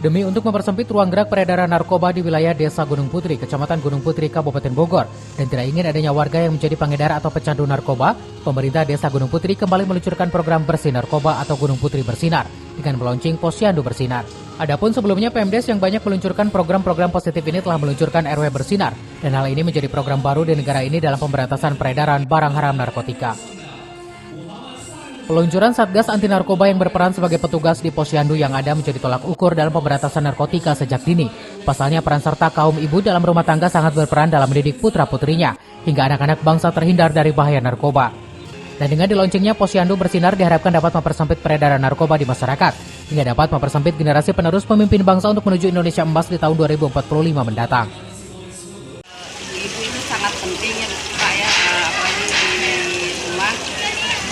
Demi untuk mempersempit ruang gerak peredaran narkoba di wilayah Desa Gunung Putri, Kecamatan Gunung Putri, Kabupaten Bogor, dan tidak ingin adanya warga yang menjadi pengedar atau pecandu narkoba, pemerintah Desa Gunung Putri kembali meluncurkan program Bersih Narkoba atau Gunung Putri Bersinar dengan meluncing Posyandu Bersinar. Adapun sebelumnya Pemdes yang banyak meluncurkan program-program positif ini telah meluncurkan RW Bersinar, dan hal ini menjadi program baru di negara ini dalam pemberantasan peredaran barang haram narkotika. Peluncuran Satgas Anti Narkoba yang berperan sebagai petugas di posyandu yang ada menjadi tolak ukur dalam pemberantasan narkotika sejak dini. Pasalnya peran serta kaum ibu dalam rumah tangga sangat berperan dalam mendidik putra-putrinya, hingga anak-anak bangsa terhindar dari bahaya narkoba. Dan dengan dilaunchingnya Posyandu Bersinar diharapkan dapat mempersempit peredaran narkoba di masyarakat, hingga dapat mempersempit generasi penerus pemimpin bangsa untuk menuju Indonesia Emas di tahun 2045 mendatang. Ibu itu sangat penting ya Pak ya, apalagi di rumah.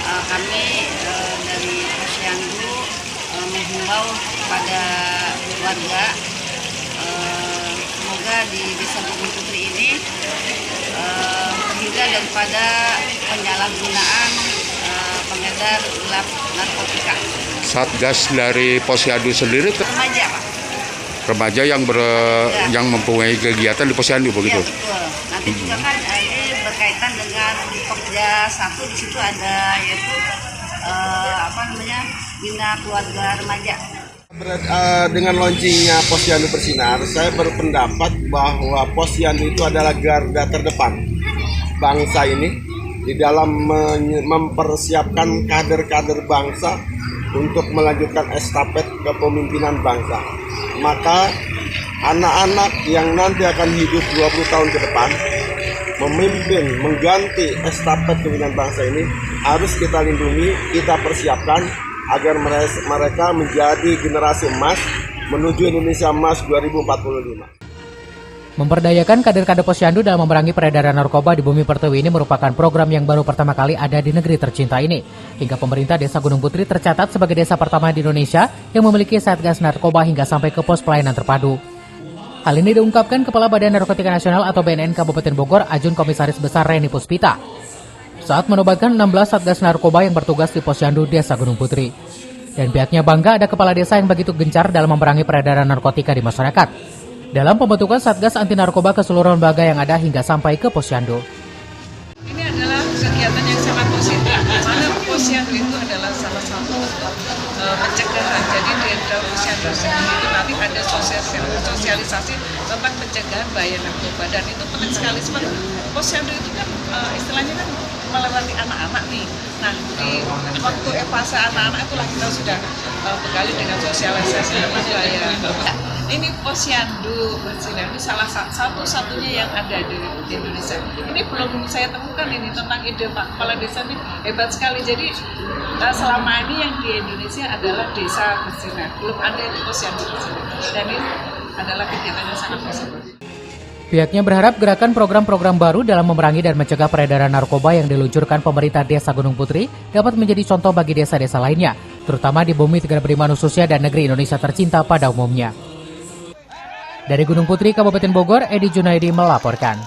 Kami dari Posyandu menghimbau kepada warga, semoga di Desa Gunung Putri ini terhindar daripada penyalahgunaan pengedar gelap narkotika. Satgas dari Posyandu sendiri Remaja Pak. Remaja yang yang mempunyai kegiatan di Posyandu begitu. Ya, betul. Nanti juga kan ini berkaitan dengan Pokja 1, di situ ada yaitu Bina Keluarga Remaja. Dengan launchingnya Posyandu Bersinar, saya berpendapat bahwa Posyandu itu adalah garda terdepan bangsa ini di dalam mempersiapkan kader-kader bangsa untuk melanjutkan estafet kepemimpinan bangsa. Maka anak-anak yang nanti akan hidup 20 tahun ke depan memimpin, mengganti estafet kepemimpinan bangsa ini harus kita lindungi, kita persiapkan agar mereka menjadi generasi emas menuju Indonesia Emas 2045. Memperdayakan kader-kader Posyandu dalam memerangi peredaran narkoba di Bumi Pertiwi ini merupakan program yang baru pertama kali ada di negeri tercinta ini. Hingga pemerintah Desa Gunung Putri tercatat sebagai desa pertama di Indonesia yang memiliki Satgas Narkoba hingga sampai ke pos pelayanan terpadu. Hal ini diungkapkan Kepala Badan Narkotika Nasional atau BNN Kabupaten Bogor, Ajun Komisaris Besar Reni Puspita, saat menobatkan 16 Satgas Narkoba yang bertugas di Posyandu Desa Gunung Putri. Dan pihaknya bangga ada kepala desa yang begitu gencar dalam memerangi peredaran narkotika di masyarakat dalam pembentukan Satgas Anti Narkoba ke seluruh lembaga yang ada hingga sampai ke Posyandu. Ini adalah kegiatan yang sangat positif, mana Posyandu itu adalah salah satu untuk pencegahan. Jadi di dalam Posyandu sendiri itu nanti ada sosialisasi tentang pencegahan bahaya narkoba, dan itu penting sekali sebab Posyandu itu kan istilahnya kan melewati anak-anak nih. Nah, di waktu fase anak-anak itulah kita sudah bekali dengan sosialisasi tentang bahaya narkoba. Ini Posyandu Bersinar ini salah satu-satunya yang ada di Indonesia. Ini belum saya temukan ini tentang ide Pak Kepala Desa ini hebat sekali. Jadi selama ini yang di Indonesia adalah Desa Bersinar, belum ada di Posyandu Bersinar. Dan ini adalah kegiatan yang sangat positif. Pihaknya berharap gerakan program-program baru dalam memerangi dan mencegah peredaran narkoba yang diluncurkan pemerintah Desa Gunung Putri dapat menjadi contoh bagi desa-desa lainnya, terutama di bumi Tiga Beriman khususnya dan negeri Indonesia tercinta pada umumnya. Dari Gunung Putri, Kabupaten Bogor, Edi Junaidi melaporkan.